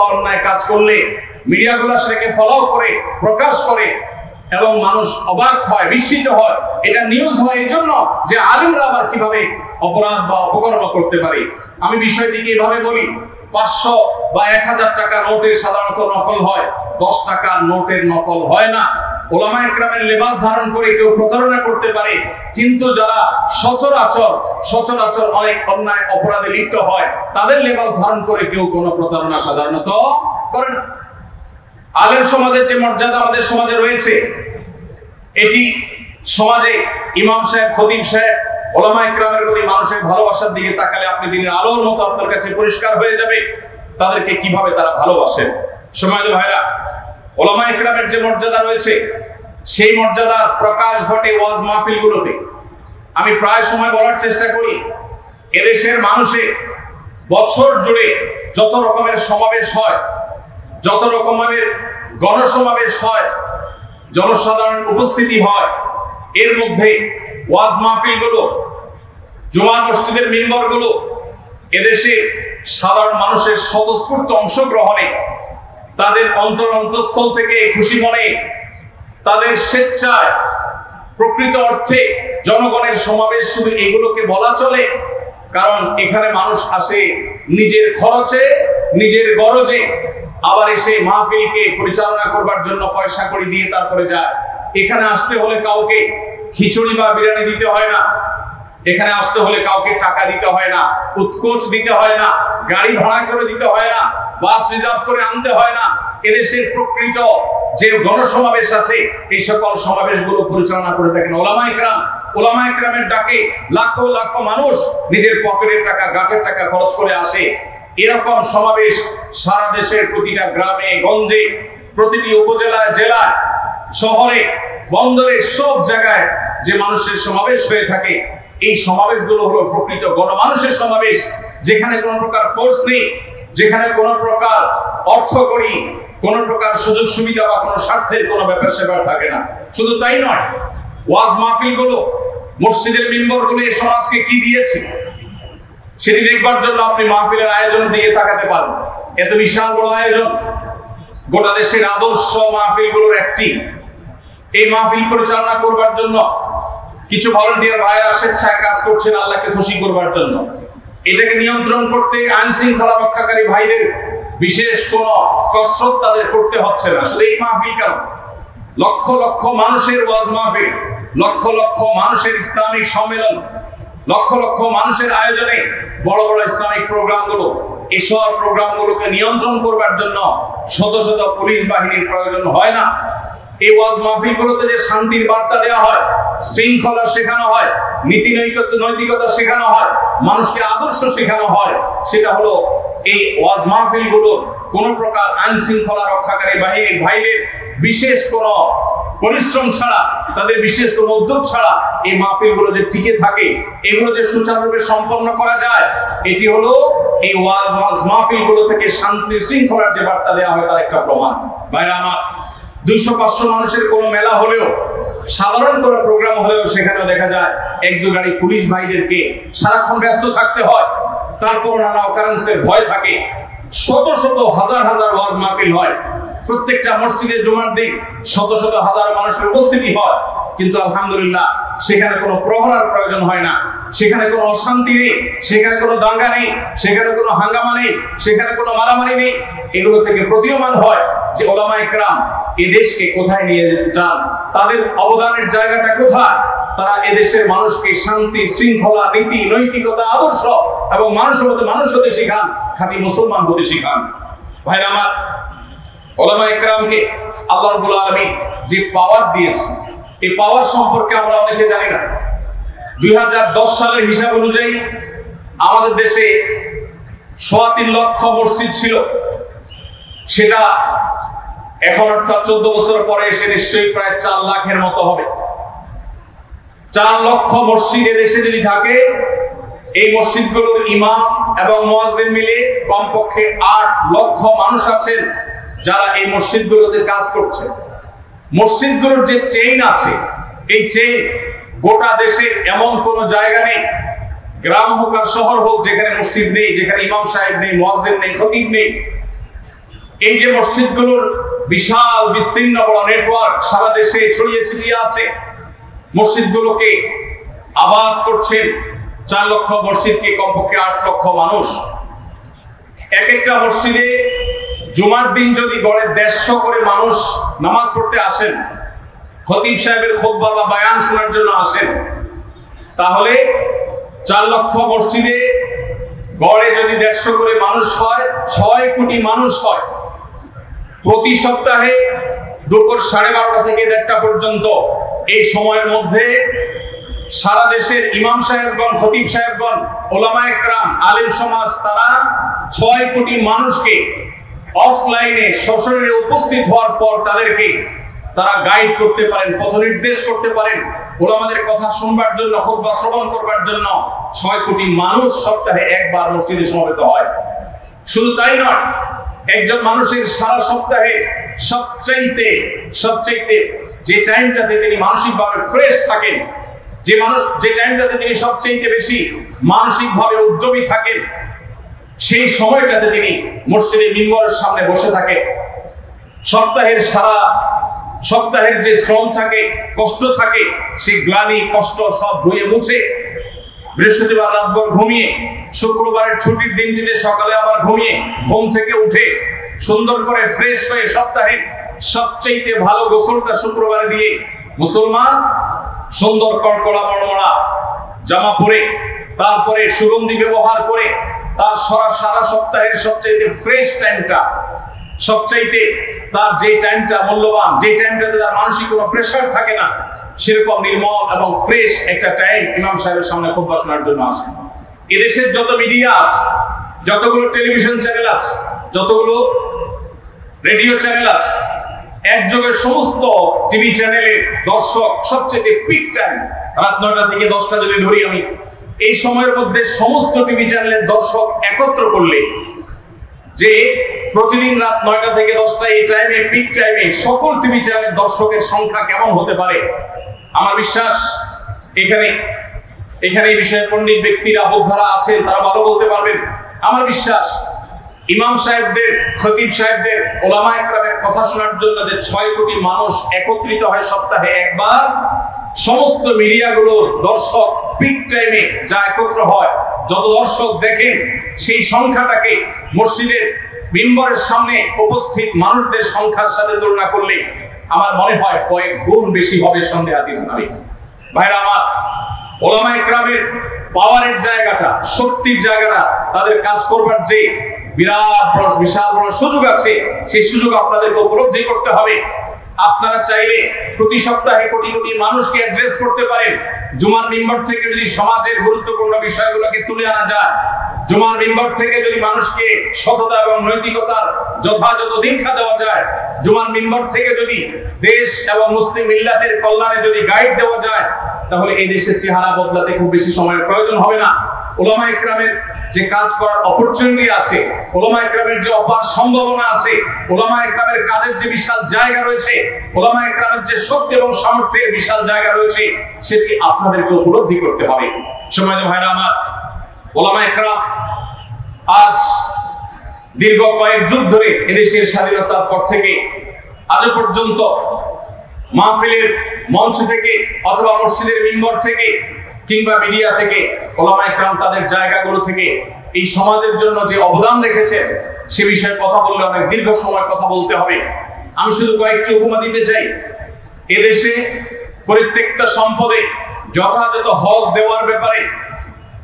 অন্যায় কাজ করলে মিডিয়াগুলো সেটাকে ফলো করে প্রকাশ করে এবং মানুষ অবাক হয়, বিস্মিত হয়। এটা নিউজ হয় এই জন্য যে আলেমরা আবার কিভাবে অপরাধ বা অপকর্ম করতে পারে। আমি বিষয়টিকে এভাবে বলি, 500 বা 1000 টাকা নোটের সাধারণত নকল হয়, 10 টাকার নোটের নকল হয় না। ওলামায়ে কেরামের লেবাস ধারণ করে কেউ প্রতারণা করতে পারে, কিন্তু যারা সচরাচর অনেক অন্যায় অপরাধে লিপ্ত হয় তাদের লেবাস ধারণ করে কেউ কোনো প্রতারণা সাধারণত করে না। আলেম সমাজের যে মর্যাদা আমাদের সমাজে রয়েছে, এটি সমাজে ইমাম সাহেব, খতিব সাহেব, ওলামায়ে কেরামের প্রতি মানুষের ভালোবাসার দিকে তাকালে আপনি দিনের আলোর মতো আপনার কাছে পরিষ্কার হয়ে যাবে তাদেরকে কিভাবে তারা ভালোবাসেন। সম্মানিত ভাইরা, ওলামায়ে কেরামের যে মর্যাদা রয়েছে সেই মর্যাদার প্রকাশ ঘটে ওয়াজ মাহফিলগুলোতে। আমি প্রায় সময় বলার চেষ্টা করি, এদেশের মানুষের বছর জুড়ে যত রকমের সমাবেশ হয়, যত রকমের গণসমাবেশ হয়, জনসাধারণের উপস্থিতি হয়, এর মধ্যে ওয়াজ মাহফিলগুলো, জুমা মসজিদের মিম্বরগুলো এদেশে সাধারণ মানুষের স্বতঃস্ফূর্ত অংশগ্রহণে, তাদের অন্তঃস্থল থেকে খুশি মনে, তাদের স্বেচ্ছায়, প্রকৃত অর্থে জনগণের সমাবেশ শুধু এগুলোকে বলা চলে। কারণ এখানে মানুষ আসে নিজের খরচে, নিজের গরজে, আবার এসে মাহফিলকে পরিচালনা করবার জন্য পয়সা করে দিয়ে তারপরে যায়। এখানে আসতে হলে কাউকে খিচুড়ি বা বিরিয়ানি দিতে হয় না, এখানে আসতে হলে কাউকে টাকা দিতে হয় না, উৎকোচ দিতে হয় না, গাড়ি ভাড়া করে দিতে হয় না, বাস রিজার্ভ করে আনতে হয় না। এদেশের প্রকৃত যে গণসমাবেশ আছে এই সকল সমাবেশগুলো পরিচালনা করে থাকেন ওলামায়ে কেরাম। ওলামায়ে কেরামের ডাকে লাখো লাখো মানুষ নিজের পকেটের টাকা, গাঁটের টাকা খরচ করে আসে। এরকম সমাবেশ সারা দেশের প্রতিটা গ্রামে গঞ্জে, প্রতিটি উপজেলায়, জেলায়, শহরে, বন্দরে, সব জায়গায় যে মানুষের সমাবেশ হয়ে থাকে, এই সমাবেশগুলো হলো প্রকৃত গণমানুষের সমাবেশ, যেখানে কোনো প্রকার ফোর্স নেই, যেখানে কোনো প্রকার অর্থকড়ি, কোনো প্রকার সুযোগ সুবিধা বা কোনো স্বার্থের কোনো ব্যাপার স্যাপার থাকে না। শুধু তাই নয়, ওয়াজ মাহফিলগুলো, মসজিদের মিম্বরগুলো এই সমাজকে কি দিয়েছে সেটি দেখবার জন্য আপনি মাহফিলের আয়োজনের দিকে তাকাতে পারেন। এত বিশাল বড় আয়োজন, গোটা দেশের আদর্শ মাহফিলগুলোর একটি। এই মাহফিল পরিচালনা করবার জন্য কিছু ভলান্টিয়ার ভাইরা স্বেচ্ছায় কাজ করছেন আল্লাহকে খুশি করবার জন্য। এটাকে নিয়ন্ত্রণ করতে আইন শৃঙ্খলা রক্ষাকারী ভাইদের বিশেষ কোন কসরত তাদের করতে হচ্ছে না। শুধু এই মাহফিল কেন, লক্ষ লক্ষ মানুষের ওয়াজ মাহফিল, লক্ষ লক্ষ মানুষের ইসলামিক সম্মেলন, লক্ষ লক্ষ মানুষের আয়োজনে বড় বড় ইসলামিক প্রোগ্রামগুলো, এসব প্রোগ্রামগুলোকে নিয়ন্ত্রণ করবার জন্য শত শত পুলিশ বাহিনীর প্রয়োজন হয় না। এই ওয়াজ মাহফিলগুলোতে যে শান্তির বার্তা দেওয়া হয়, শৃঙ্খলা শেখানো হয়, নীতি নৈতিকতা শেখানো হয়, মানুষকে আদর্শ শেখানো হয়, সেটা হলো এই ওয়াজ মাহফিলগুলো কোন প্রকার আইন শৃঙ্খলা রক্ষাকারী বাহিনীর ভাইদের বিশেষ কোন পরিশ্রম ছাড়া, তাদের বিশেষ কোন উদ্যোগ ছাড়া এই মাহফিলগুলো যে টিকে থাকে, এগুলো যে সুচারুরূপে সম্পন্ন করা যায়, এটি হলো এই ওয়াজ মাহফিলগুলো থেকে শান্তি শৃঙ্খলার যে বার্তা দেওয়া হয় তার একটা প্রমাণ। ভাইরা আমার, 200-500 মানুষের কোনো মেলা হলেও, সাধারণ কোনো প্রোগ্রাম হলেও সেখানেও দেখা যায় 1-2 গাড়ি পুলিশ ভাইদেরকে সারাক্ষণ ব্যস্ত থাকতে হয়। তারপর নানা অকারেন্সের ভয় থাকে। শত শত হাজার হাজার ওয়াজ মাহফিল হয়, প্রত্যেকটা মসজিদে জুমার দিন শত শত হাজার মানুষের উপস্থিতি হয়, কিন্তু আলহামদুলিল্লাহ সেখানে কোনো প্রহরার প্রয়োজন হয় না, সেখানে কোনো অশান্তি নেই, সেখানে কোনো দাঙ্গা নেই, সেখানে কোনো হাঙ্গামা নেই, সেখানে কোনো মারামারি নেই। এগুলো থেকে প্রতীয়মান হয় যে ওলামায়ে কেরাম এই দেশকে কোথায় নিয়ে যেতে চান, তাদের অবদানের জায়গাটা কোথায়। তারা এদেশের মানুষকে শান্তি, শৃঙ্খলা, নীতি নৈতিকতা, আদর্শ এবং মানুষ হতে শিখান, খাঁটি মুসলমান হতে শিখান। ভাইরা আমার, ওলামায়ে কেরামকে আল্লাহ রাব্বুল আলামিন যে পাওয়ার দিয়েছে, এই পাওয়ার সম্পর্কে আমরা অনেকে জানি না। 2010 সালের হিসাব অনুযায়ী আমাদের দেশে 3.25 লক্ষ মসজিদ ছিল। সেটা এখন অর্থাৎ 14 বছর পরে এসে নিশ্চয়ই প্রায় 4 লাখের মতো হবে। 4 লক্ষ মসজিদ এদেশে যদি থাকে, এই মসজিদগুলোর ইমাম এবং মুয়াজ্জিন মিলে কমপক্ষে 8 লক্ষ মানুষ আছেন যারা এই মসজিদগুলোতে কাজ করছে। মসজিদগুলোর যে চেইন আছে, এই চেইন গোটা দেশে এমন কোন জায়গা নেই, গ্রাম হোক আর শহর হোক, যেখানে মসজিদ নেই, যেখানে ইমাম সাহেব নেই, মুয়াজ্জিন নেই, খতিব নেই। এই যে মসজিদগুলোর বিশাল বিস্তীর্ণ বড় নেটওয়ার্ক সারা দেশে ছড়িয়ে ছিটিয়ে আছে, মসজিদগুলোকে আবাদ করছেন 4 লক্ষ মসজিদকে কমপক্ষে 8 লক্ষ মানুষ। এক একটা মসজিদে জুমার দিন যদি গড়ে 150 করে মানুষ নামাজ পড়তে আসেন, খতিব সাহেবের খুতবা বা বয়ান শোনার জন্য আসেন, তাহলে 4 লক্ষ মসজিদে গড়ে যদি 150 করে মানুষ হয়, 6 কোটি মানুষ হয়। প্রতি সপ্তাহে দুপুর 12:30 থেকে 1টা পর্যন্ত এই সময়ের মধ্যে সারা দেশের ইমাম সাহেবগণ, খতিব সাহেবগণ, ওলামায়ে কেরাম, আলেম সমাজ, তারা 6 কোটি মানুষকে অফলাইনে সশরীরে উপস্থিত হওয়ার পর তাদেরকে তারা গাইড করতে পারেন, পথ নির্দেশ করতে পারেন, ওলামাদের কথা শুনবার জন্য, খুতবা শ্রবণ করবার জন্য 6 কোটি মানুষ সপ্তাহে একবার মসজিদে সমবেত হয়। শুধু তাই নয়, একজন মানুষের সারা সপ্তাহে সবচাইতে যে টাইমটাতে তিনি মানসিকভাবে ফ্রেশ থাকেন, যে টাইমটাতে তিনি সবচাইতে বেশি মানসিকভাবে উদ্যমী থাকেন, সেই সময়টাতে তিনি মসজিদে মিম্বরের সামনে বসে থাকেন। সপ্তাহের যে শ্রম থাকে, কষ্ট থাকে, সেই গ্লানি কষ্ট সব ধুয়ে মুছে বৃহস্পতিবার রাতভর ঘুমিয়ে, শুক্রবারের ছুটির দিনটিতে সকালে আবার ঘুমিয়ে ঘুম থেকে উঠে সুন্দর করে ফ্রেশ হয়ে সপ্তাহে সবচাইতে ভালো গোসলটা শুক্রবারে দিয়ে মুসলমান সুন্দর কড়কড়া মড়মড়া জামা পরে, তারপরে সুগন্ধি ব্যবহার করে তার সারা সপ্তাহের সবচাইতে ফ্রেশ টাইমটা, সবচাইতে তার যে টাইমটা মূল্যবান, যে টাইমটাতে তার মানসিক কোনো প্রেশার থাকে না, সেরকম নির্মল এবং ফ্রেশ একটা টাইম ইমাম সাহেবের সামনে খুতবা শোনার জন্য আসে। এদেশের যত মিডিয়া আছে, যতগুলো টেলিভিশন চ্যানেল আছে, যতগুলো রেডিও চ্যানেল আছে, একযোগে সমস্ত টিভি চ্যানেলের দর্শক সবচেয়ে পিক টাইম রাত 9টা থেকে 10টা যদি ধরি আমি, এই সময়ের মধ্যে সমস্ত টিভি চ্যানেলের দর্শক একত্র করলে যে প্রতিদিন রাত 9টা থেকে 10টা এই টাইমে, পিক টাইমে সকল টিভি চ্যানেলের দর্শকের সংখ্যা কেমন হতে পারে, আমার বিশ্বাস এখানে এই বিষয়ে পণ্ডিত ব্যক্তিরা, বোদ্ধারা আছেন, তারা ভালো বলতে পারবেন। আমার বিশ্বাস ইমাম সাহেবদের, খতিব সাহেবদের, ওলামায়ে কেরামের কথা শোনার জন্য যে 6 কোটি মানুষ একত্রিত হয় সপ্তাহে একবার, সমস্ত মিডিয়াগুলো দর্শক পিক টাইমে যা একত্র হয়, যত দর্শক দেখেন, সেই সংখ্যাটাকে মসজিদের মিম্বরের সামনে উপস্থিত মানুষদের সংখ্যার সাথে তুলনা করলে আমার মনে হয় কয়েক গুণ বেশি হবে সন্দেহাতীত ভাবে। ভাইরা আমার, ওলামায়ে কেরামের পাওয়ারের জায়গাটা, শক্তির জায়গাটা, তাদের কাজ করবার যে বিশাল বড় সুযোগ আছে, সেই সুযোগ আপনাদেরকে উপলব্ধি করতে হবে। আপনারা চাইলে প্রতি সপ্তাহে কোটি কোটি মানুষকে অ্যাড্রেস করতে পারেন। জুমার মিম্বর থেকে যদি সমাজের গুরুত্বপূর্ণ বিষয়গুলোকে তুলে আনা যায়, জুমার মিম্বর থেকে যদি মানুষকে সততা এবং নৈতিকতার যথাযথ দীক্ষা দেওয়া যায়, জুমার মিম্বর থেকে যদি দেশ এবং মুসলিম মিল্লাতের কল্যাণে যদি গাইড দেওয়া যায়, তাহলে এই দেশের চেহারা বদলাতে খুব বেশি সময়ের প্রয়োজন হবে না। ওলামায়ে কেরামের যে কাজ করার অপরচুনিটি আছে, ওলামায়ে কেরামের যে অপার সম্ভাবনা আছে, ওলামায়ে কেরামের কাজের যে বিশাল জায়গা রয়েছে, ওলামায়ে কেরামের যে শক্তি এবং সামর্থ্যের বিশাল জায়গা রয়েছে, সেটি আপনাদেরকে উপলব্ধি করতে হবে। সম্মানিত ভাইরা আমার, ওলামায়ে কেরাম আজ দীর্ঘ কয়েক যুগ ধরে এদেশের স্বাধীনতার পর থেকে আজ পর্যন্ত মাহফিলের মঞ্চ থেকে অথবা মসজিদের মিম্বর থেকে কিংবা মিডিয়া থেকে ওলামায়ে কেরাম তাদের জায়গাগুলো থেকে এই সমাজের জন্য যে অবদান রেখেছেন, সে বিষয়ে কথা বললে অনেক দীর্ঘ সময় কথা বলতে হবে। আমি শুধু কয়েকটি উপমা দিতে চাই। এদেশে প্রত্যেকটা সম্পদে যথাযথ হক দেওয়ার ব্যাপারে,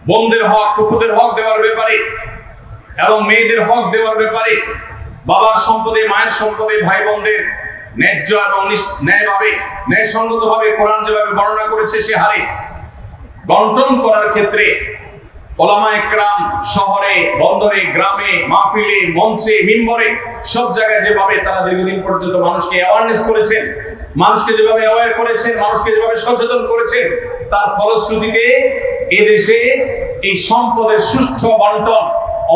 বোনদের হক, ফুপুদের হক দেওয়ার ব্যাপারে এবং মেয়েদের হক দেওয়ার ব্যাপারে, বাবার সম্পদে, মায়ের সম্পদে ভাই বোনদের ন্যায্য এবং ন্যায়ভাবে, ন্যায়সঙ্গতভাবে কোরআন যেভাবে বর্ণনা করেছে সে হারে বন্টন করার ক্ষেত্রে ওলামায়ে কেরাম শহরে, বন্দরে, গ্রামে, মাহফিলে, মঞ্চে, মিম্বরে, সব জায়গায় যেভাবে তারা দীর্ঘদিন পর্যন্ত মানুষকে অ্যাওয়ারনেস করেছেন, মানুষকে যেভাবে অ্যাওয়ার করেছেন, মানুষকে যেভাবে সচেতন করেছেন, তার ফলশ্রুতিতে এদেশে এই সম্পদের সুষ্ঠু বন্টন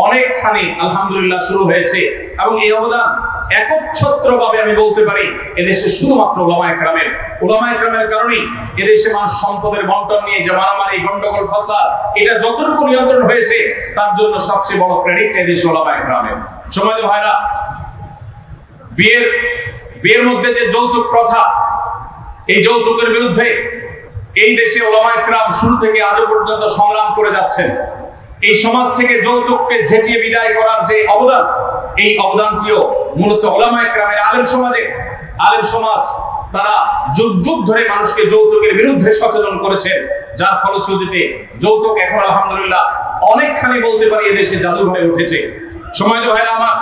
অনেকখানি আলহামদুলিল্লাহ শুরু হয়েছে। এবং এই অবদান একচ্ছত্রভাবে আমি বলতে পারি এদেশে শুধুমাত্র ওলামায়ে কেরামের কারণেই এদেশে মানুষ সম্পদের বন্টন নিয়ে যে মারামারি, গন্ডগোল, ফাসাদ, এটা যতটুকু নিয়ন্ত্রণ হয়েছে, তার জন্য সবচেয়ে বড় ক্রেডিট এদেশে ওলামায়ে কেরামের। সম্মানিত ভাইরা, বিয়ের মধ্যে যে যৌতুক প্রথা, এই যৌতুকের বিরুদ্ধে এই দেশে ওলামায়ে কেরাম শুরু থেকে আজও পর্যন্ত সংগ্রাম করে যাচ্ছেন। এই সমাজ থেকে যৌতুককে ঝেঁটিয়ে বিদায় করার যে অবদান, এই অবদানটিও মূলত ওলামায়ে কেরামের আলেম সমাজ তারা যুগ যুগ ধরে মানুষকে যৌতুকের বিরুদ্ধে সচেতন করেছেন, যার ফলশ্রুতিতে যৌতুক এখন আলহামদুলিল্লাহ অনেকখানি বলতে পারি এদেশে জাদু হয়ে উঠেছে। সম্মানিত ভাইরা আমার,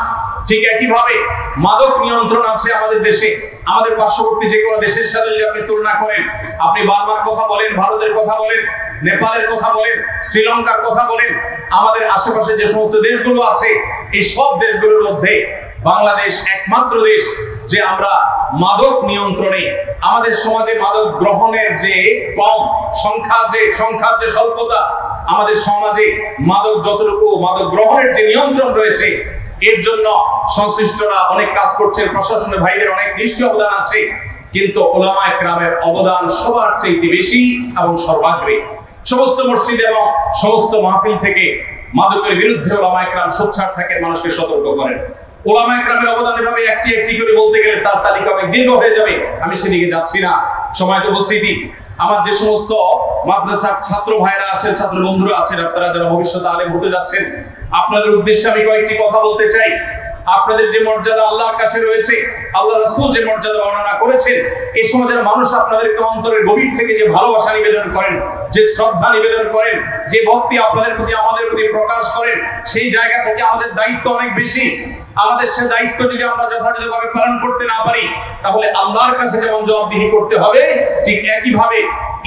ঠিক একইভাবে মাদক নিয়ন্ত্রণ আছে আমাদের দেশে। আমাদের পার্শ্ববর্তী যে কোনো দেশের সাথে যদি আপনি তুলনা করেন, আপনি বার্মার কথা বলেন, ভারতের কথা বলেন, নেপালের কথা বলেন, শ্রীলঙ্কার কথা বলেন, আমাদের আশেপাশে যে সমস্ত দেশগুলো আছে, এই সব দেশগুলোর মধ্যে বাংলাদেশ একমাত্র দেশ যে আমরা মাদক নিয়ন্ত্রণে, আমাদের সমাজে মাদক গ্রহণের যে কম সংখ্যার যে স্বল্পতা, আমাদের সমাজে মাদক যতটুকু মাদক গ্রহণের যে নিয়ন্ত্রণ রয়েছে, এর জন্য সংশ্লিষ্টরা অনেক কাজ করছেন, প্রশাসনের ভাইদের অনেক নিশ্চয় অবদান আছে, কিন্তু ওলামায়ে কেরামের অবদান সবার চেয়ে বেশি এবং সর্বাগ্রে। সমস্ত মসজিদ এবং সমস্ত মাহফিল থেকে মাদকের বিরুদ্ধে ওলামায়ে কেরাম সোচ্চার থাকেন, মানুষকে সতর্ক করেন। ওলামায়ে কেরামের অবদান এভাবে একটি একটি করে বলতে গেলে তার তালিকা অনেক দীর্ঘ হয়ে যাবে, আমি সেদিকে যাচ্ছি না। সময়ত উপস্থিতি, আমার যে সমস্ত মাদ্রাসার ছাত্র ভাইরা আছেন, ছাত্র বন্ধুরা আছেন, আপনারা যারা ভবিষ্যতে আলেম হতে যাচ্ছেন, আপনাদের উদ্দেশ্যে আমি কয়েকটি কথা বলতে চাই। আপনাদের যে মর্যাদা আল্লাহর কাছে রয়েছে, আল্লাহ রাসূল যে মর্যাদা বর্ণনা করেছেন, এই সমাজের মানুষ আপনাদেরকে অন্তরের গভীর থেকে যে ভালোবাসা নিবেদন করেন, যে শ্রদ্ধা নিবেদন করেন, যে ভক্তি আপনাদের প্রতি আমাদের প্রতি প্রকাশ করেন, সেই জায়গা থেকে আমাদের দায়িত্ব অনেক বেশি। আমাদের সে দায়িত্ব যদি আমরা যথাযথভাবে পালন করতে না পারি, তাহলে আল্লাহর কাছে যেমন জবাবদিহি করতে হবে, ঠিক একইভাবে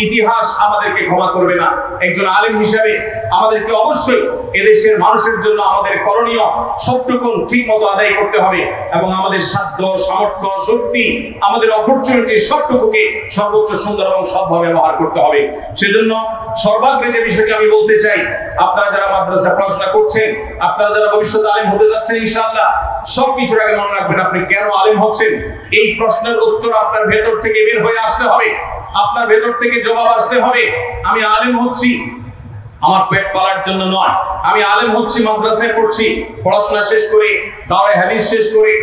ইতিহাস আমাদেরকে ক্ষমা করবে না। একজন আলেম হিসেবে আমাদেরকে অবশ্যই এদেশের মানুষের জন্য আমাদের করণীয় সবটুকু ঠিক মতো আদায় করতে হবে, এবং আমাদের সাধ্য, সামর্থ্য, শক্তি, আমাদের অপরচুনিটি সবটুকুকে সর্বোচ্চ সুন্দর এবং সৎভাবে ব্যবহার করতে হবে। সেজন্য সর্বাগ্রে যে বিষয়টি আমি বলতে চাই, আপনারা যারা মাদ্রাসায় পড়াশোনা করছেন, আপনারা যারা ভবিষ্যতে আলেম হতে যাচ্ছেন, ইনশাআল্লাহ সবকিছুর আগে মনে রাখবেন আপনি কেন আলেম হচ্ছেন। এই প্রশ্নের উত্তর আপনার ভেতর থেকে বের হয়ে আসতে হবে, আপনার ভেতর থেকে জবাব আসতে হবে। আমি আলেম হচ্ছি আমার পেট পালার জন্য নয়, আমি আলেম হচ্ছি মাদ্রাসায় পড়ছি, পড়াশোনা শেষ করে, দাওরায়ে হাদিস শেষ করে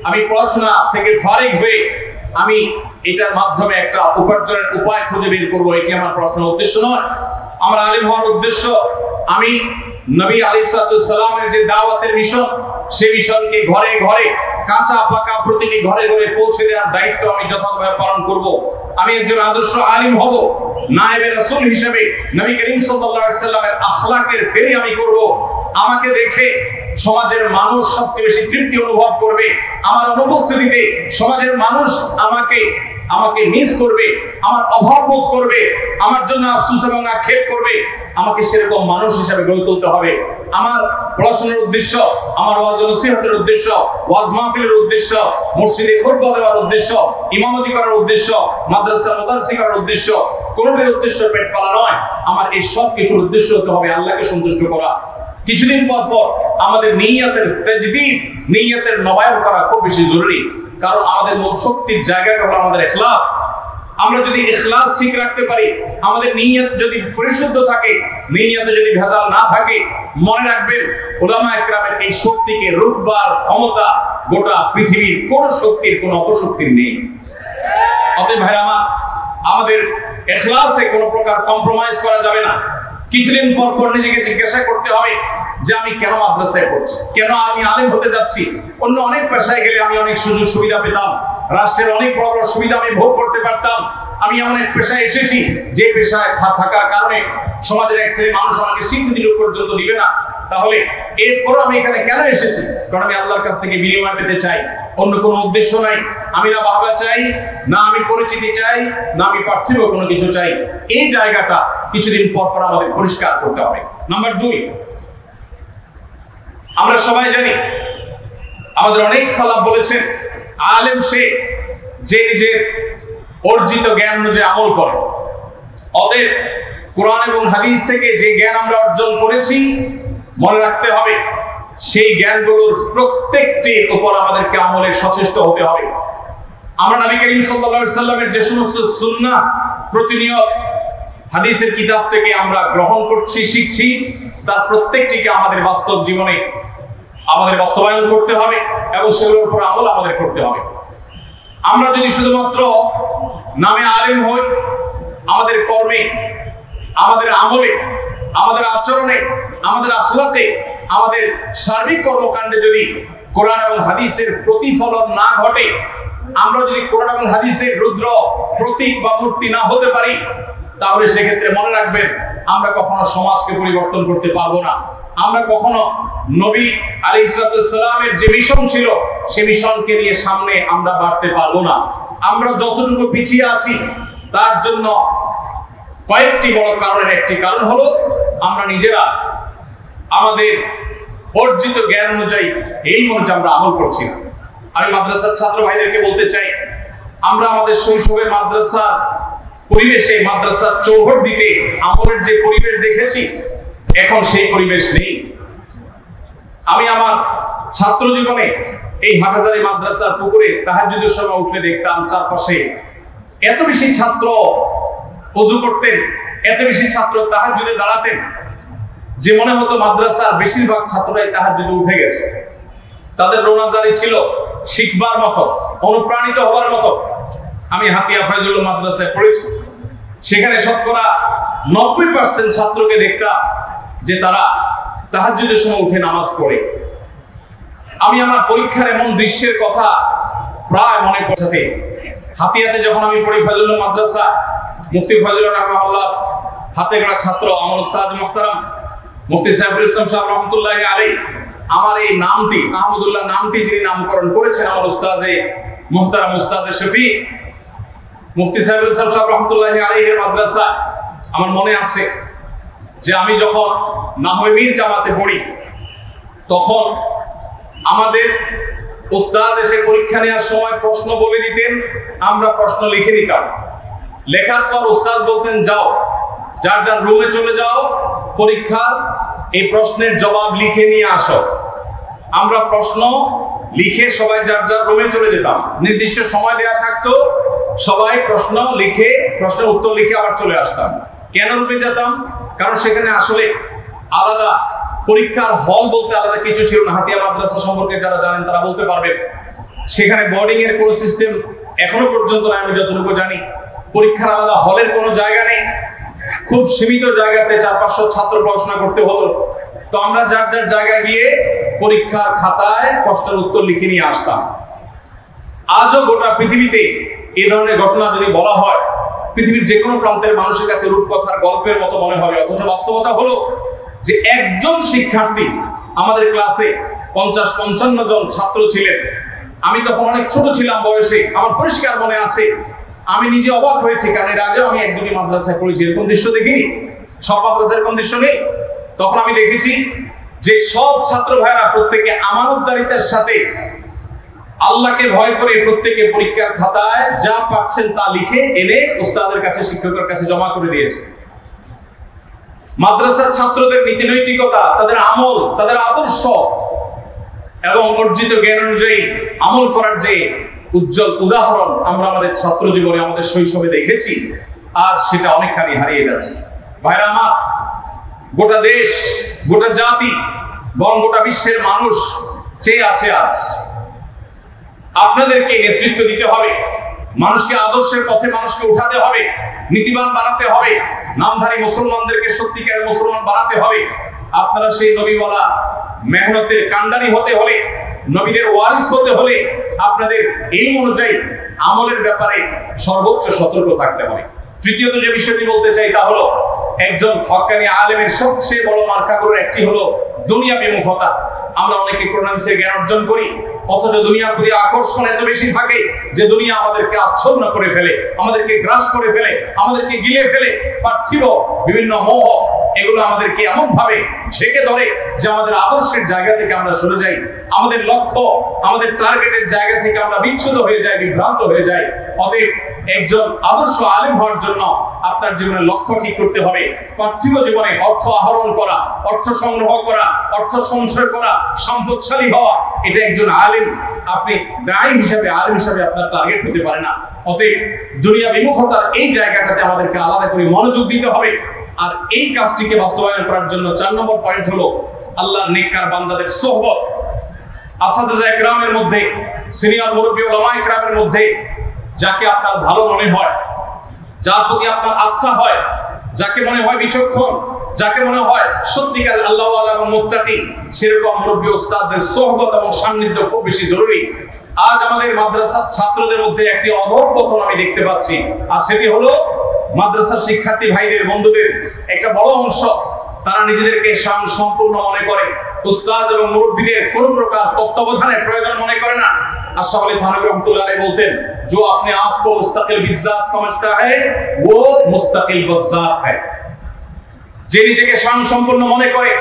আমি পড়াশোনা থেকে ফারিগ হয়ে আমি এটার মাধ্যমে একটা উপার্জনের উপায় খুঁজে বের করবো, এটি আমার প্রশ্নের উদ্দেশ্য নয়। আমার আলেম হওয়ার উদ্দেশ্য, আমি নবী আলাইহিস সালামের যে দাওয়াতের মিশন, সেই মিশনকে ঘরে ঘরে, কাঁচা পাকা প্রতিটি ঘরে ঘরে পৌঁছে দেওয়ার দায়িত্ব আমি যথাযথভাবে পালন করব। আমি একজন আদর্শ আলিম হব, নায়েবে রাসূল হিসেবে নবী করিম সাল্লাল্লাহু আলাইহি সাল্লামের আখলাকের ফেরি আমি করব। আমাকে দেখে সমাজের মানুষ সবচেয়ে বেশি তৃপ্তি অনুভব করবে, আমার অনুপস্থিতিতে সমাজের মানুষ আমাকে মিস করবে, আমার অভাব বোধ করবে, আমার জন্য আফসোস এবং আক্ষেপ করবে। আমাকে সেরকম মানুষ হিসেবে গড়ে তুলতে হবে। আমার পড়াশোনার উদ্দেশ্য, আমার ওয়াজ নসিহতের উদ্দেশ্য, ওয়াজ মাহফিলের উদ্দেশ্য, মসজিদে খুতবা দেওয়ার উদ্দেশ্য, ইমামতি করার উদ্দেশ্য, মাদ্রাসা মুদাররিসি করার উদ্দেশ্য, কোনোটির উদ্দেশ্য পেট পালা নয়। আমার এই সব কিছুর উদ্দেশ্য হতে হবে আল্লাহকে সন্তুষ্ট করা। কিছুদিন পর পর আমাদের নিয়তের তাজদীদ, নিয়তের নবায়ন করা খুব বেশি জরুরি, কারণ আমাদের মূল শক্তির জায়গাটা হলো আমাদের ইখলাস। আমরা যদি ইখলাস ঠিক রাখতে পারি, আমাদের নিয়ত যদি পরিশুদ্ধ থাকে, নিয়তে যদি ভেজাল না থাকে, মনে রাখবেন উলামায়ে কেরামের এই শক্তিকে রুখবার ক্ষমতা গোটা পৃথিবীর কোন শক্তির, কোন অপশক্তির নেই। অতএব ভাইরা আমার, আমাদের ইখলাসে কোনো প্রকার কম্প্রোমাইজ করা যাবে না। কিছুদিন পর পর নিজেকে জিজ্ঞাসা করতে হবে যে আমি কেন মাদ্রাসায় পড়ছি, কেন আমি আলেম হতে যাচ্ছি। অন্য অনেক পেশায় গেলে আমি অনেক সুযোগ সুবিধা পেতাম, রাষ্ট্রের অনেক বড় বড় সুবিধা আমি ভোগ করতে পারতাম। আমি এমন এক পেশায় এসেছি যে পেশায় থাকার কারণে সমাজের এক শ্রেণীর মানুষ আমাকে স্বীকৃতি পর্যন্ত দিবে না। তাহলে এরপরও আমি এখানে কেন এসেছি? কারণ আমি আল্লাহর কাছ থেকে বিনিময় পেতে চাই, অন্য কোনো উদ্দেশ্য নাই। আমি না বাহবা চাই, না আমি পরিচিতি চাই, না আমি পার্থিব কোনো কিছু চাই। এই জায়গাটা কিছুদিন পর পর আমাদের পরিষ্কার করতে হবে। নাম্বার 2, আমরা সবাই জানি, আমাদের অনেক সালাফ বলেছেন, আলেম সে যে নিজের অর্জিত জ্ঞান অনুযায়ী আমল করে। অতএব কোরআন এবং হাদিস থেকে যে জ্ঞান আমরা অর্জন করেছি, মনে রাখতে হবে সেই জ্ঞানগুলোর প্রত্যেকটির উপর আমাদেরকে আমলের সচেষ্ট হতে হবে। আমরা নবী করিম সাল্লাল্লাহু আলাইহি সাল্লামের যে সমস্ত সুন্নাহ প্রতিনিয়ত হাদিসের কিতাব থেকে আমরা গ্রহণ করছি, শিখছি, তার প্রত্যেকটিকে আমাদের বাস্তব জীবনে আমাদের বাস্তবায়ন করতে হবে এবং সেগুলোর উপর আমল আমাদের করতে হবে। আমরা যদি শুধুমাত্র নামে আলেম হই, আমাদের কর্মে, আমাদের আমলে, আমাদের আচরণে, আমাদের আখলাকে, আমাদের সার্বিক কর্মকাণ্ডে যদি কোরআন এবং হাদিসের প্রতিফলন না ঘটে, আমরা যদি কোরআন এবং হাদিসের রুদ্র প্রতীক বা মূর্তি না হতে পারি, তাহলে সেক্ষেত্রে মনে রাখবেন আমরা কখনো সমাজকে পরিবর্তন করতে পারবো না। আমরা কখনো নবী আলাইহিস সালামের যে মিশন ছিল সেই মিশনকে নিয়ে সামনে আমরা বাড়তে পারবো না। আমরা যতটুকু পিছিয়ে আছি তার জন্য কয়েকটি বড় কারণের একটি কারণ হলো আমরা নিজেরা আমাদের অর্জিত জ্ঞান অনুযায়ী এই অনুযায়ী আমরা আমল করছি না। আমি মাদ্রাসার ছাত্র ভাইদেরকে বলতে চাই, আমরা আমাদের শৈশবে মাদ্রাসার পরিবেশে, মাদ্রাসার চৌহদ দিতে আমলের যে পরিবেশ দেখেছি, এখন সেই পরিবেশ নেই। আমি আমার ছাত্র জীবনে এই হাটহাজারী মাদ্রাসার পুকুরে তাহাজ্জুদের সময় উঠলে দেখতাম চারপাশে এত বেশি ছাত্র ওযু করতেন, এত বেশি ছাত্র তাহাজ্জুদে দাঁড়াতেন যে মনে হতো মাদ্রাসার বেশিরভাগ ছাত্ররাই তাহাজ্জুদে উঠে গেছে। তাদের রোনাজারি ছিল শিখবার মতো, অনুপ্রাণিত হওয়ার মতো। আমি হাতিয়া ফয়জুল্লাহ মাদ্রাসায় পড়েছি, সেখানে শতকরা 90% ছাত্রকে দেখতাম যে তারা তাহাজ্জুদের সময় উঠে নামাজ পড়ে। আমি আমার পরীক্ষার এমন দৃশ্যের কথা প্রায় মনে পড়ে। হাতিয়াতে যখন আমি পড়ি ফয়জুল্লাহ মাদ্রাসা, মুফতি ফয়জুল্লাহ রাহমাহুল্লাহ হাতে গড়া ছাত্র আমার উস্তাদ মুহতারাম মুফতি সাইফুল ইসলাম সাহেব রহমাতুল্লাহি আলাইহি, আমার এই নামটি আহমদুল্লাহ নামটি যিনি নামকরণ করেছেন আমার উস্তাদে মুহতারাম উস্তাদে শফি মুফতি সাইফুল ইসলাম সাহেব রহমাতুল্লাহি আলাইহির মাদ্রাসা। আমার মনে আছে যে আমি যখন নাহওয়ে মীর জামাতে পড়ি, তখন আমাদের উস্তাদ এসে পরীক্ষা নেওয়ার সময় প্রশ্ন বলে দিতেন, আমরা প্রশ্ন লিখে নিতাম। লেখার পর উস্তাদ বলতেন, যাও যার যার রুমে চলে যাও, পরীক্ষার এই প্রশ্নের জবাব লিখে নিয়ে আসো। আমরা প্রশ্ন লিখে সবাই যার যার রুমে চলে যেতাম। নির্দিষ্ট সময় দেওয়া থাকতো, সবাই প্রশ্ন লিখে প্রশ্নের উত্তর লিখে আবার চলে আসতাম। কেন রুমে যেতাম? কারণ সেখানে আসলে আলাদা পরীক্ষার হল বলতে আলাদা কিছু ছিল না। হাতিয়া মাদ্রাসা সম্পর্কে যারা জানেন তারা বলতে পারবেন, সেখানে বোর্ডিং এর কোনো সিস্টেম এখনো পর্যন্ত আমি যতটুকু জানি। পরীক্ষার আলাদা হলের কোনো জায়গা নেই, খুব সীমিত জায়গাতে 400-500 ছাত্র পড়াশোনা করতে হতো। তো আমরা যার যার জায়গায় গিয়ে পরীক্ষার খাতায় প্রশ্নের উত্তর লিখে নিয়ে আসতাম। আজও গোটা পৃথিবীতে এই ধরনের ঘটনা যদি বলা হয়, পৃথিবীর যে কোনো প্রান্তের মানুষের কাছে রূপকথার গল্পের মতো মনে হবে। অথচ বাস্তবতা হলো যে একজন শিক্ষার্থী, আমাদের ক্লাসে 50-55 জন ছাত্র ছিলেন। আমি তখন অনেক ছোট ছিলাম বয়সে, আমার পরিষ্কার মনে আছে। আমি নিজে অবাক হয়েছি, কারণ এর আগেও আমি 1-2টি মাদ্রাসায় পড়েছি, এরকম দৃশ্য দেখিনি। সব মাদ্রাসায় এরকম দৃশ্য নেই। তখন আমি দেখেছি যে সব ছাত্র ভাইরা প্রত্যেকে আমানতদারিতার সাথে আল্লাহকে ভয় করে প্রত্যেকে পরীক্ষার খাতায় যা পাচ্ছেন তা লিখে এনে উস্তাদের কাছে, শিক্ষকের কাছে জমা করে দিয়েছে। মাদ্রাসার ছাত্রদের নীতি নৈতিকতা, তাদের আমল, তাদের আদর্শ এবং অর্জিত জ্ঞান অনুযায়ী আমল করার যে উজ্জ্বল উদাহরণ আমরা আমাদের ছাত্র জীবনে, আমাদের শৈশবে দেখেছি, আজ সেটা অনেকখানি হারিয়ে যাচ্ছে। ভাইরা আমার, গোটা দেশ, গোটা জাতি, বরং গোটা বিশ্বের মানুষ চেয়ে আছে আজ আপনাদেরকে নেতৃত্ব দিতে হবে। মানুষকে আদর্শের পথে মানুষকে উঠাতে হবে, নীতিবান বানাতে হবে, নামধারী মুসলমানদেরকে সত্যিকারের মুসলমান বানাতে হবে। আপনারা সেই নবীওয়ালা মেহনতের কান্ডারি হতে হলে, নবীদের ওয়ারিস হতে হলে আপনাদের এই অনুযায়ী আমলের ব্যাপারে সর্বোচ্চ সতর্ক থাকতে হবে। তৃতীয়ত যে বিষয়টি বলতে চাই তা হলো, একজন হক্কানি আলেমের সবচেয়ে বড় মার্কাগুলোর একটি হলো দুনিয়া বিমুখতা। আমরা অনেকে কোরআন হাদিসের জ্ঞান অর্জন করি, অথচ দুনিয়ার প্রতি আকর্ষণ এত বেশি থাকে যে দুনিয়া আমাদেরকে আচ্ছন্ন করে ফেলে, আমাদেরকে গ্রাস করে ফেলে, আমাদেরকে গিলে ফেলে। পার্থিব বিভিন্ন মোহ এগুলো আমাদেরকে এমন ভাবে ঝেঁকে ধরে যে আমাদের আদর্শের জায়গা থেকে আমরা সরে যাই, আমাদের লক্ষ্য, আমাদের টার্গেটের জায়গা থেকে আমরা বিচ্যুত হয়ে যাই, বিভ্রান্ত হয়ে যাই। অতএব একজন আদর্শ আলেম হওয়ার জন্য আপনার জীবনের লক্ষ্য ঠিক করতে হবে। পার্থিব জীবনে অর্থ আহরণ করা, অর্থ সংগ্রহ করা, অর্থ সঞ্চয় করা, সম্পদশালী হওয়া, এটা একজন আলেম, আপনি দায়ী হিসাবে, আলেম হিসাবে আপনার টার্গেট হতে পারে না। অতএব দুনিয়া বিমুখতার এই জায়গাটাতে আমাদেরকে আলাদা করে মনোযোগ দিতে হবে। আর এই কাজটিকে বাস্তবায়ন করার জন্য 4 নম্বর পয়েন্ট হলো আল্লাহর নেককার বান্দাদের সোহবত। আসাতিজা ইকরামের মধ্যে, সিনিয়র মুরব্বী উলামা ইকরামের মধ্যে যাকে আপনার ভালো মনে হয়, যার প্রতি আপনার আস্থা হয়, যাকে মনে হয় বিচক্ষণ, যাকে মনে হয় সত্যিকার আল্লাহ ওয়ালা এবং মুত্তাকি, সেরকম মুরব্বী ওস্তাদদের সোহবত এবং সান্নিধ্য খুব বেশি জরুরি। আজ আমাদের মাদ্রাসার ছাত্রদের মধ্যে একটি অধঃপতন আমি দেখতে পাচ্ছি, আর সেটি হলো মাদ্রাসার শিক্ষার্থী ভাইদের, বন্ধুদের একটা বড় অংশ তারা নিজেদেরকে সম্পূর্ণ মনে করে, উস্তাদ এবং মুরব্বীদের কোন প্রকার তত্ত্বাবধানের প্রয়োজন মনে করে না। আশরাফ আলী থানভী রহমাতুল্লাহ আলাইহি বলতেন, जो अपने आप को मुस्तकिल बिज़्ज़ात समझता है वो मुस्तकिल बज़्ज़ात है। যে নিজেকে স্বয়ংসম্পূর্ণ মনে করে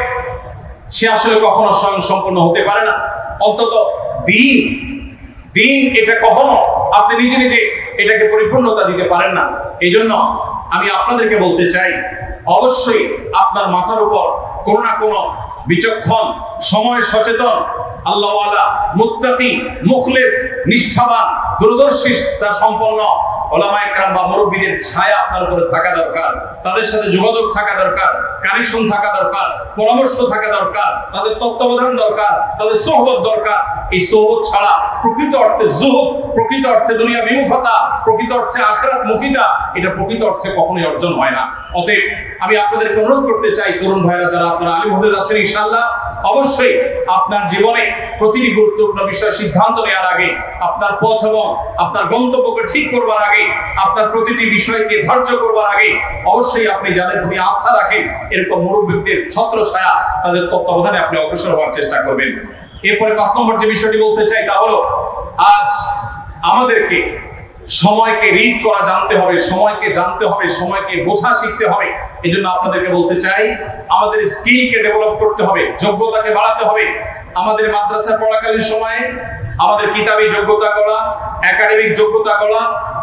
সে আসলে কখনো স্বয়ংসম্পূর্ণ হতে পারে না। অন্তত দিন এটা কখনো আপনি নিজে নিজে এটাকে পরিপূর্ণতা দিতে পারেন না। এই জন্য আমি আপনাদেরকে বলতে চাই, অবশ্যই আপনার মাথার উপর কোনো না কোনো বিচক্ষণ, সময় সচেতন, আল্লাহওয়ালা, মুত্তাকি, মুখলিস, নিষ্ঠাবান, দূরদর্শিতা সম্পন্ন উলামা ইকরাম বা মুরব্বীদের ছায়া আপনার উপরে থাকা দরকার। তাদের সাথে যোগাযোগ থাকা দরকার, কানেকশন থাকা দরকার, পরামর্শ থাকা দরকার, তাদের তত্ত্বাবধান দরকার, তাদের সোহবত দরকার। এই সোহবত ছাড়া প্রকৃত অর্থে যুহুদ, প্রকৃত অর্থে দুনিয়া বিমুখতা, প্রকৃত অর্থে আখিরাত মুখিতা, এটা প্রকৃত অর্থে কখনোই অর্জন হয় না। অতএব আমি আপনাদেরকে অনুরোধ করতে চাই, তরুণ ভাইরা যারা আপনারা আলিম হতে যাচ্ছেন ইনশাআল্লাহ, অবশ্যই আপনার জীবনে প্রতিটি গুরুত্বপূর্ণ বিষয় সিদ্ধান্ত নেওয়ার আগে, আপনার পথ এবং আপনার গন্তব্যকে ঠিক করবার আগে, আপনার প্রতিটি বিষয়কে ধার্য করবার আগে অবশ্যই আপনি যাদের প্রতি আস্থা রাখেন এরকম মুরব্বীদের ছত্র ছায়া, তাদের তত্ত্বাবধানে আপনি অগ্রসর হওয়ার চেষ্টা করবেন। এরপরে 5 নম্বর যে বিষয়টি বলতে চাই তা হলো, আজ আমাদেরকে সময়কে রিড করা জানতে হবে, সময়কে জানতে হবে, সময়কে বোঝা শিখতে হবে। এই জন্য আপনাদেরকে বলতে চাই, আমাদের স্কিলকে ডেভেলপ করতে হবে, যোগ্যতাকে বাড়াতে হবে। আমাদের মাদ্রাসা পড়াকালীন সময়ে আমাদের কিতাবী যোগ্যতা গড়া, একাডেমিক যোগ্যতা গড়া,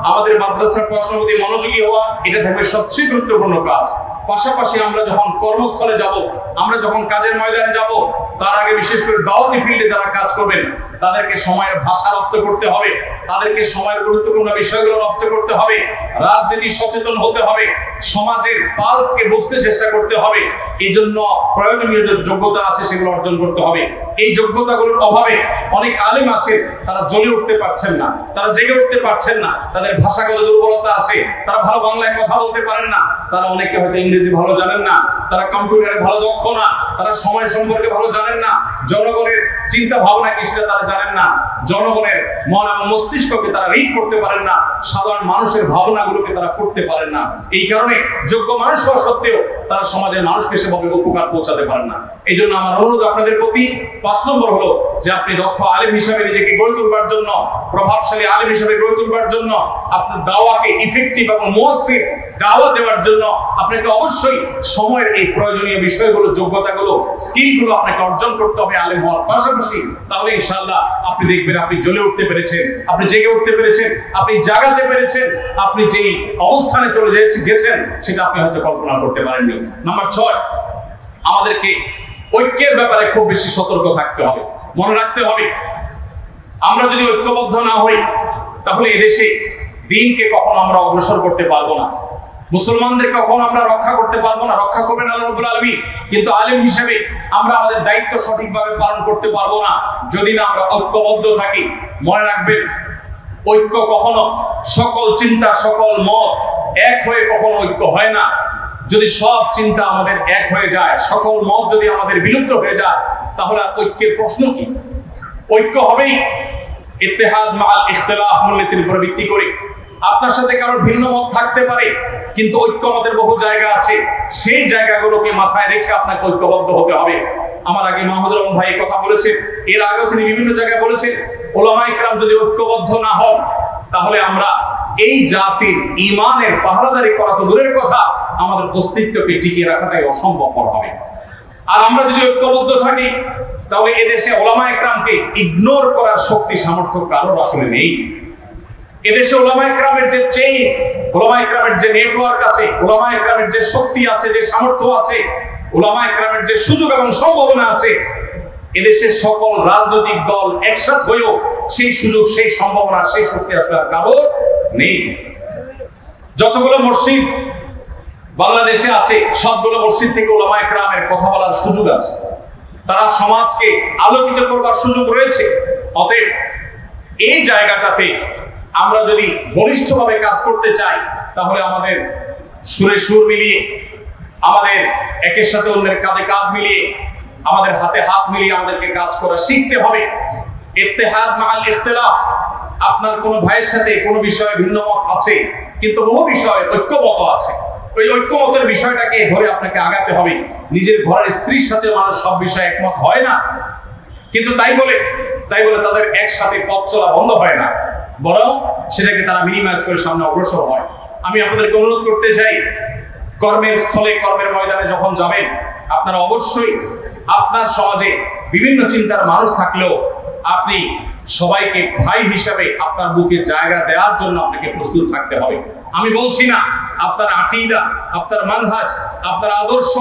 আমাদের মাদ্রাসার পড়াশোনার প্রতি মনোযোগী হওয়া, এটা থাকবে সবচেয়ে গুরুত্বপূর্ণ কাজ। পাশাপাশি আমরা যখন কর্মস্থলে যাব, আমরা যখন কাজের ময়দানে যাব, তার আগে বিশেষ করে দাওয়াতি ফিল্ডে যারা কাজ করবেন তাদেরকে সময়ের ভাষা রপ্ত করতে হবে, তাদেরকে সময়ের গুরুত্বপূর্ণ বিষয়গুলো রপ্ত করতে হবে, রাজনীতি সচেতন হতে হবে, সমাজের পালসকে বুঝতে চেষ্টা করতে হবে। এই জন্য প্রয়োজনীয় যে যোগ্যতা আছে সেগুলো অর্জন করতে হবে। এই যোগ্যতাগুলোর অভাবে অনেক আলেম আছে তারা জ্বলে উঠতে পারছেন না, তারা জেগে উঠতে পারছেন না, তাদের ভাষাগত দুর্বলতা আছে, তারা ভালো বাংলায় কথা বলতে পারেন না, তারা অনেকে হয়তো ইংরেজি ভালো জানেন না, তারা কম্পিউটারে ভালো দক্ষ না, তারা সময় সম্পর্কে ভালো জানেন না, জনগণের চিন্তা ভাবনা কি সেটা তারা জানেন না, জনগণের মন এবং মস্তিষ্ককে তারা রিড করতে পারেন না, সাধারণ মানুষের ভাবনাগুলোকে তারা করতে পারেন না। এই কারণে যোগ্য মানুষ হওয়া সত্ত্বেও তারা সমাজের মানুষকে সেভাবে উপকার পৌঁছাতে পারেন না। এই জন্য আমার অনুরোধ আপনাদের প্রতি 5 নম্বর হলো যে আপনি দক্ষ আলেম হিসেবে নিজেকে গড়ে তুলবার জন্য, প্রভাবশালী আলেম হিসেবে গড়ে তুলবার জন্য, আপনার দাওয়াকে ইফেক্টিভ এবং মুয়াসসির দাওয়া দেওয়ার জন্য আপনাকে অবশ্যই সময়ের এই প্রয়োজনীয় বিষয়গুলো, যোগ্যতাগুলো, স্কিলগুলো আপনাকে অর্জন করতে হবে আলেম হওয়ার পাশাপাশি। তাহলে ইনশাআল্লাহ আপনি দেখবেন আপনি জ্বলে উঠতে পেরেছেন, আপনি জেগে উঠতে পেরেছেন, আপনি জাগাতে পেরেছেন, আপনি যেই অবস্থানে চলে গেছেন সেটা আপনি হয়তো কল্পনা করতে পারেননি। নাম্বার 6, আমাদেরকে ঐক্যের ব্যাপারে খুব বেশি সতর্ক থাকতে হবে। মনে রাখতে হবে, আমরা যদি ঐক্যবদ্ধ না হই তাহলে এদেশে দ্বীনকে কখনো আমরা অগ্রসর করতে পারবো না, মুসলমানদের কখনো আমরা রক্ষা করতে পারবো না। রক্ষা করবেন আল্লাহ রাব্বুল আলামিন, কিন্তু আলেম হিসেবে আমরা আমাদের দায়িত্ব সঠিকভাবে পালন করতে পারবো না যদি না আমরা ঐক্যবদ্ধ থাকি। মনে রাখবেন, ঐক্য কখনো সকল চিন্তা, সকল মত এক হয়ে কখনো ঐক্য হয় না। যদি সব চিন্তা আমাদের এক হয়ে যায়, সকল মত যদি আমাদের বিলুপ্ত হয়ে যায়, তাহলে ঐক্যের প্রশ্ন কি? ঐক্য হবেই ইত্তেহাদ মাআল ইখতিলাফ মূলনীতির উপর ভিত্তি করে। আপনার সাথে কারোর ভিন্ন মত থাকতে পারে, কিন্তু ঐক্যমতের বহু জায়গা আছে, সেই জায়গাগুলোকে মাথায় রেখে আপনাকে ঐক্যবদ্ধ হতে হবে। আমার আগে মাহমুদুর রহমান ভাই কথা বলেছেন, এর আগেও তিনি বিভিন্ন জায়গায় বলেছেন, ওলামা ইকরাম যদি ঐক্যবদ্ধ না হন তাহলে আমরা এই জাতির ঈমানের পাহারাদারি করা তো দূরের কথা, আমাদের অস্তিত্বকে টিকিয়ে রাখাটাই অসম্ভবপর হবে। আর আমরা যদি ঐক্যবদ্ধ থাকি তাহলে এদেশে ওলামা ইকরামকে ইগনোর করার শক্তি সামর্থ্য কারোর আসলে নেই। এদেশে ওলামা ইকরামের যে চেইন, ওলামা ইকরামের যে নেটওয়ার্ক আছে, ওলামা ইকরামের যে শক্তি আছে, যে সামর্থ্য আছে, ওলামা ইকরামের যে সুযোগ এবং সম্ভাবনা আছে, এদেশের সকল রাজনৈতিক দল একসাথে হয়েও সেই সুযোগ, সেই সম্ভাবনা, সেই শক্তি আসলে কারোর নেই। যতগুলো মসজিদ বাংলাদেশে আছে সবগুলো মসজিদ থেকে ওলামা ইকরামের কথা বলার সুযোগ আছে। তারা সমাজকে আলোকিত করবার সুযোগ রয়েছে। অতএব এই জায়গাটাতে আমরা যদি বলিষ্ঠভাবে কাজ করতে চাই, তাহলে আমাদের সুরে সুর মিলিয়ে, আমাদের একের সাথে অন্যের কাঁধে কাঁধ মিলিয়ে, আমাদের হাতে হাত মিলিয়ে আমাদেরকে কাজ করা শিখতে হবে। ইত্তেহাদ মাআল ইখতিলাফ, আপনার কোন ভাইয়ের সাথে কোন বিষয়ে ভিন্ন মত আছে, কিন্তু বহু বিষয়ে ঐক্যমত আছে। ওই ঐক্যমতের বিষয়টাকে ধরে আপনাকে আগাতে হবে। নিজের ঘরের স্ত্রীর সাথে মানুষ সব বিষয়ে একমত হয় না, কিন্তু তাই বলে তাদের একসাথে পথ চলা বন্ধ হয় না, বরং সেটাকে তারা মিনিমাইজ করে সামনে অগ্রসর হয়। আমি আপনাদেরকে অনুরোধ করতে চাই, কর্মের স্থলে, কর্মের ময়দানে যখন যাবেন, আপনারা অবশ্যই আপনার সমাজে বিভিন্ন চিন্তার মানুষ থাকলেও আপনি সবাইকে ভাই হিসাবে আপনার বুকে জায়গা দেওয়ার জন্য আপনাকে প্রস্তুত থাকতে হবে। আমি বলছি না আপনার আকীদা, আপনার মানহাজ, আপনার আদর্শ,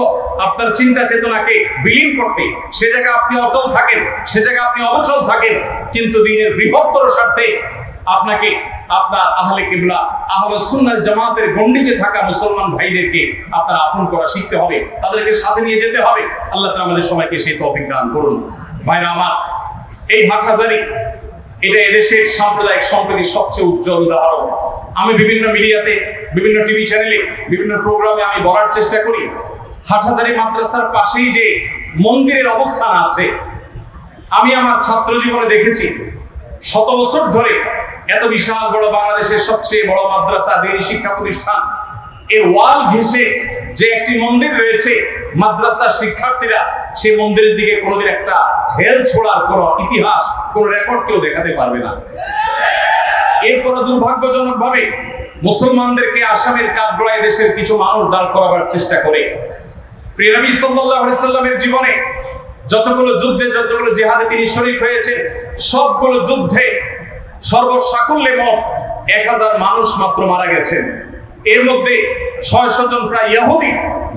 আপনার চিন্তা চেতনাকে বিলীন করতে, সে জায়গায় আপনি অটল থাকেন, সে জায়গায় আপনি অবচল থাকেন, কিন্তু দ্বীনের বৃহত্তর স্বার্থে আপনাকে আপনার আহলে কিবলা, আহলে সুন্নাত জামাতের গণ্ডিতে থাকা মুসলমান ভাইদেরকে আপনারা আপন করা শিখতে হবে, তাদেরকে সাথে নিয়ে যেতে হবে। আল্লাহ তাআলা আমাদের সবাইকে সেই তৌফিক দান করুন। ভাইরা আমার, এই হাটহাজারী এটা এদেশের সাম্প্রদায়িক সম্প্রীতির সবচেয়ে উজ্জ্বল উদাহরণ। আমি বিভিন্ন মিডিয়াতে, বিভিন্ন টিভি চ্যানেলে, বিভিন্ন প্রোগ্রামে আমি বলার চেষ্টা করি, হাটহাজারী মাদ্রাসার পাশেই যে মন্দিরের অবস্থান আছে, আমি আমার ছাত্র জীবনে দেখেছি শত বছর ধরে এত বিশাল বড় বাংলাদেশের সবচেয়ে বড় মাদ্রাসা, দ্বীনি শিক্ষা প্রতিষ্ঠান, এর ওয়াল ঘেঁষে যে একটি মন্দির রয়েছে, মাদ্রাসার শিক্ষার্থীরা সেই মন্দিরের দিকে কোনোদিন একটা ঢেল ছোড়ার কোন ইতিহাস, কোন রেকর্ড কেউ দেখাতে পারবে না। এরপর দুর্ভাগ্যজনক ভাবে মুসলমানদেরকে আসামের কাঠগড়ায় দেশের কিছু মানুষ দাঁড় করাবার চেষ্টা করে। প্রিয় নবী সাল্লাল্লাহু আলাইহি সাল্লামের জীবনে যতগুলো যুদ্ধে, যতগুলো জিহাদে তিনি শরীক হয়েছে, সবগুলো যুদ্ধে সর্বসাকুল্যে মোট 1000 মানুষ মাত্র মারা গেছেন। এর মধ্যে 600 জন প্রায় ইহুদি,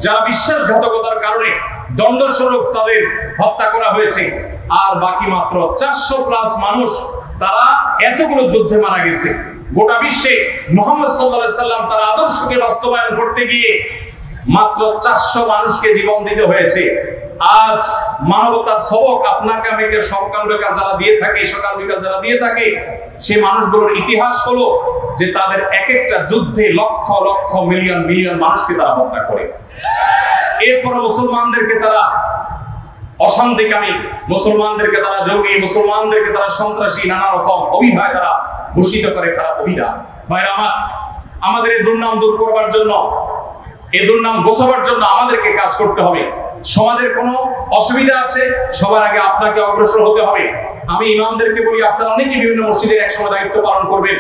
যারা বিশ্বাসঘাতকতার কারণে দণ্ডস্বরূপ তাদের হত্যা করা হয়েছে, আর বাকি মাত্র 400+ মানুষ তারা এতগুলো যুদ্ধে মারা গেছে। গোটা বিশ্বে মুহাম্মদ সাল্লাল্লাহু আলাইহি সাল্লাম তার আদর্শকে বাস্তবায়ন করতে গিয়ে মাত্র 400 মানুষকে জীবন দিতে হয়েছে। আজ মানবতার সবক আপনাকে আমাকে সকাল বিকাল যারা দিয়ে থাকে, সেই মানুষগুলোর ইতিহাস হলো যে তাদের এক একটা যুদ্ধে লক্ষ লক্ষ মিলিয়ন মিলিয়ন মানুষকে তারা হত্যা করে। এরপর মুসলমানদেরকে তারা অশান্তিকামী, মুসলমানদেরকে তারা জঙ্গি, মুসলমানদেরকে তারা সন্ত্রাসী, নানা রকম অভিধায় তারা ভূষিত করে, খারাপ অভিধান। ভাইরা আমার, আমাদের এই দুর্নাম দূর করবার জন্য, এই দুর্নাম গোছাবার জন্য আমাদেরকে কাজ করতে হবে। সমাজের কোনো অসুবিধা আছে, সবার আগে আপনাকে অগ্রসর হতে হবে। আমি ইমামদেরকে বলি, আপনারা অনেকেই বিভিন্ন মসজিদের একসময় দায়িত্ব পালন করবেন।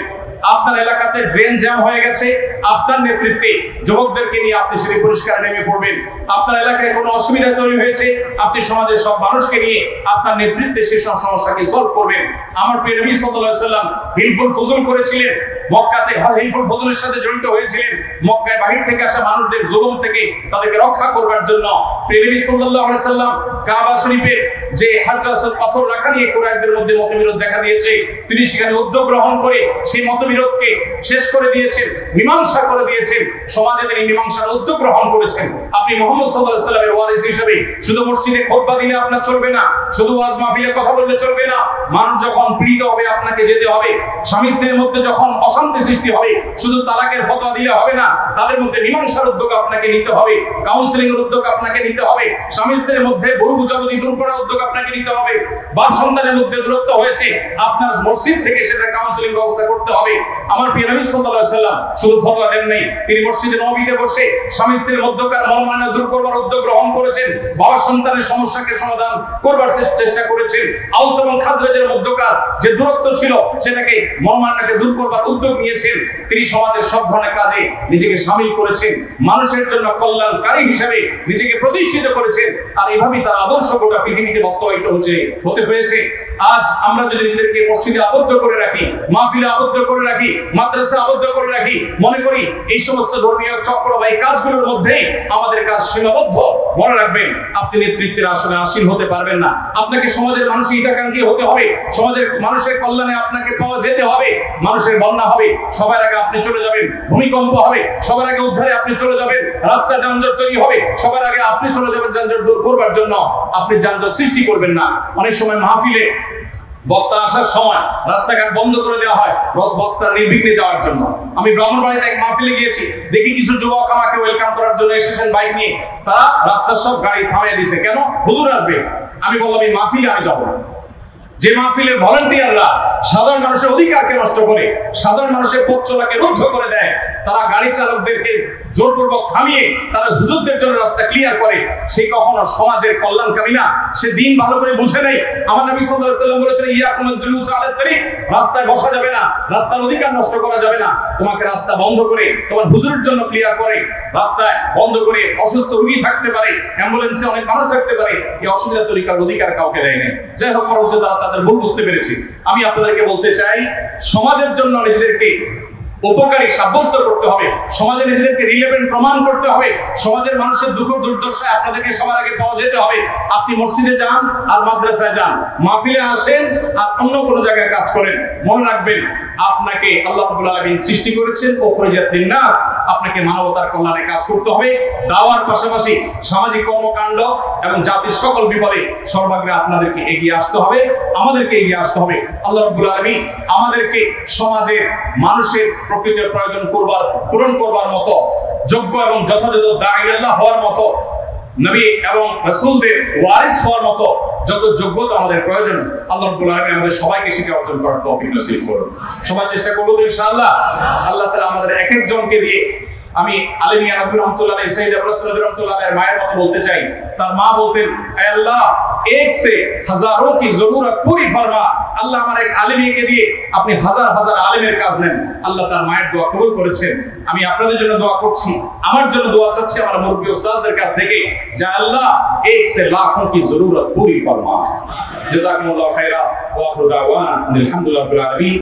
আপনার এলাকাতে ড্রেন জ্যাম হয়ে গেছে, আপনার নেতৃত্বে যুবকদেরকে নিয়ে আপনি সেটি পরিষ্কার নেমে পড়বেন। আপনার এলাকায় কোনো অসুবিধা তৈরি হয়েছে, আপনি সমাজের সব মানুষকে নিয়ে আপনার নেতৃত্বে সেই সব সমস্যাকে সলভ করবেন। আমার প্রিয় নবী সাল্লাল্লাহু আলাইহি সাল্লাম হিলফুল ফজল করেছিলেন, মক্কাতে হিলফুল ফজলের সাথে জড়িত হয়েছিলেন। মক্কায় বাহির থেকে আসা মানুষদের জুলুম থেকে তাদেরকে রক্ষা করবার জন্য প্রিয় নবী সাল্লাল্লাহু আলাইহি সাল্লাম কাবা শরীফে যে হাজরাত পাথর রাখা নিয়ে কুরাইশদের মধ্যে মতবিরোধ দেখা দিয়েছে, তিনি সেখানে উদ্যোগ গ্রহণ করে সেই মতবিরোধকে শেষ করে দিয়েছেন, মীমাংসা করে দিয়েছেন। সমাজে তিনি মীমাংসার উদ্যোগ গ্রহণ করেছেন। আপনি মুহাম্মদ সাল্লাল্লাহু আলাইহি সাল্লামের ওয়ারিস হিসেবে শুধু মসজিদে খুতবা দিলে আপনার চলবে না, শুধু ওয়াজ মাহফিলে কথা বললে চলবে না। মানুষ যখন পীড়িত হবে আপনাকে যেতে হবে। স্বামী স্ত্রীর মধ্যে যখন অশান্তি সৃষ্টি হবে, শুধু তালাকের ফতোয়া দিলে হবে না, তাদের মধ্যে মীমাংসার উদ্যোগ আপনাকে নিতে হবে, কাউন্সেলিং এর উদ্যোগ আপনাকে নিতে হবে, স্বামী স্ত্রীর মধ্যে ভুল বুঝাবুঝি দূর করার উদ্যোগ আপনাকে নিতে হবে। বাপ সন্তানের মধ্যে দূরত্ব হয়েছে, আপনার মসজিদ থেকে সেটা কাউন্সেলিং ব্যবস্থা করতে হবে। আমার প্রিয় নবী সাল্লাল্লাহু আলাইহি সাল্লাম শুধু ফতোয়া দেন নাই, তিনি মসজিদে নববীতে বসে স্বামী স্ত্রীর মধ্যকার মনোমালিন্য দূর করবার উদ্যোগ গ্রহণ করেছেন, বাবা সন্তানের সমস্যাকে সমাধান করবার চেষ্টা করেছেন। আউস এবং খাজরাজের মধ্যকার যে দূরত্ব ছিল সেটাকে মনোমালিন্যকে দূর করবার উদ্যোগ নিয়েছেন। তিনি সমাজের সব ধরনের কাজে নিজেকে শামিল করেছেন, মানুষের জন্য কল্যাণকারী হিসেবে নিজেকে প্রতিষ্ঠিত করেছেন। আর এভাবেই তার আদর্শ গোটা পৃথিবীতে বাস্তবায়িত হতে হয়েছে। আজ আমরা যদি নিজেদেরকে মসজিদে আবদ্ধ করে রাখি, মাহফিলে আবদ্ধ করে রাখি, মাদ্রাসা আবদ্ধ করে রাখি, মনে করি এই সমস্ত ধর্মীয় চক্র বা এই কাজগুলোর মধ্যেই আমাদের কাজ সীমাবদ্ধ, মনে রাখবেন আপনি নেতৃত্বের আসনে আসীন হতে পারবেন না। আপনাকে সমাজের মানুষের হিতাকাঙ্ক্ষী হতে হবে, সমাজের মানুষের কল্যাণে আপনাকে পাওয়া যেতে হবে। মানুষের বন্যা হবে, সবার আগে আপনি চলে যাবেন। ভূমিকম্প হবে, সবার আগে উদ্ধারে আপনি চলে যাবেন। রাস্তা যানজট তৈরি হবে, সবার আগে আপনি চলে যাবেন যানজট দূর করবার জন্য। আপনি যানজট সৃষ্টি করবেন না। অনেক সময় মাহফিলে বক্তা আসার সময় রাস্তাঘাট বন্ধ করে দেওয়া হয় বক্তা নির্বিঘ্নে যাওয়ার জন্য। আমি ব্রাহ্মণবাড়িতে এক মাহফিলে গিয়েছি, দেখি কিছু যুবক আমাকে ওয়েলকাম করার জন্য এসেছেন বাইক নিয়ে। তারা রাস্তার সব গাড়ি থামিয়ে দিয়েছে, কেন? হুজুর আসবে। আমি বললাম এই মাহফিলে আমি যাবো না। যে মাহফিলের ভলান্টিয়াররা সাধারণ মানুষের অধিকারকে নষ্ট করে, সাধারণ মানুষের পথ চলাকে রুদ্ধ করে দেয়, তারা গাড়ি চালকদেরকে জোরপূর্বক থামিয়ে তারা হুজুরদের জন্য রাস্তা ক্লিয়ার করে, সে কখনো সমাজের কল্যাণকামী না। সে দিন ভালো করে বুঝে নেই। আমার নবী সাল্লাল্লাহু আলাইহি ওয়াসাল্লাম বলেছেন, ইয়াকুমুল জুলুস আলাত তারিক, রাস্তায় বসা যাবে না, রাস্তার অধিকার নষ্ট করা যাবে না। তোমাকে রাস্তা বন্ধ করে তোমার হুজুরের জন্য ক্লিয়ার করে, রাস্তায় বন্ধ করে অসুস্থ রোগী থাকতে পারে, অ্যাম্বুলেন্সে অনেক মানুষ থাকতে পারে, এই অসুবিধা তরিকার অধিকার কাউকে দেয় না। যাই হোক, পরবর্তীতে তারা তাদের ভুল বুঝতে পেরেছে। আমি আপনাদেরকে বলতে চাই, সমাজের জন্য নিজেদেরকে উপকারী সাব্যস্ত করতে হবে, সমাজে নিজেদেরকে রিলেভেন্ট প্রমাণ করতে হবে, সমাজের মানুষের দুঃখ দুর্দশায় আপনাদেরকে সবার আগে পাওয়া যেতে হবে। আপনি মসজিদে যান আর মাদ্রাসায় যান, মাহফিলে আসেন আর অন্য কোনো জায়গায় কাজ করেন, মনে রাখবেন আপনাকে আল্লাহ রাব্বুল আলামিন সৃষ্টি করেছেন উখরিজাত লিন-নাস, আপনাকে মানবতার কল্যাণে কাজ করতে হবে। দাওয়ার পাশাপাশি সামাজিক কর্মকাণ্ড এবং জাতির সকল বিপদে সর্বাগ্রে আপনাদেরকে এগিয়ে আসতে হবে, আমাদেরকে এগিয়ে আসতে হবে। আল্লাহ রাব্বুল আলামিন আমাদেরকে সমাজের মানুষের প্রকৃত প্রয়োজন পূরণ করবার মতো যোগ্য এবং যথাযথ দাঈ-ইলাল্লাহ হওয়ার মতো, নবী এবং রাসূলদের ওয়ারিস হওয়ার মতো যত যোগ্যতা আমাদের প্রয়োজন, আল্লাহ রাব্বুল আলামিন আমাদের সবাইকে সেটা অর্জন করার তৌফিক নসিব করুন। সবাই চেষ্টা করব তো ইনশাআল্লাহ। আল্লাহ তাআলা আমাদের এক একজনকে দিয়ে, আমি আলিমিয়া নবী রহমাতুল্লাহ আলাইহি, সাইয়্যিদ রাসূল রহমাতুল্লাহ আলাইহির মায়ের মতো বলতে চাই, তার মা বলতেন, এ আল্লাহ এক সে হাজারোं की जरूरत पूरी फरमा। আল্লাহ আমার এক আলিমিয়াকে দিয়ে আপনি হাজার হাজার আলিমের কাজ নেন। আল্লাহ তার মায়ের দোয়া কবুল করেছেন। আমি আপনাদের জন্য দোয়া করছি, আমার জন্য দোয়া চাচ্ছি আমার মুরব্বি উস্তাদদের কাছ থেকে, যে আল্লাহ এক সে লাখों की जरूरत पूरी फरमा। জাযাকুমুল্লাহু খায়রা ওয়া আখিরু দাওয়ানা আলহামদুলিল্লাহি রাব্বিল আলামিন।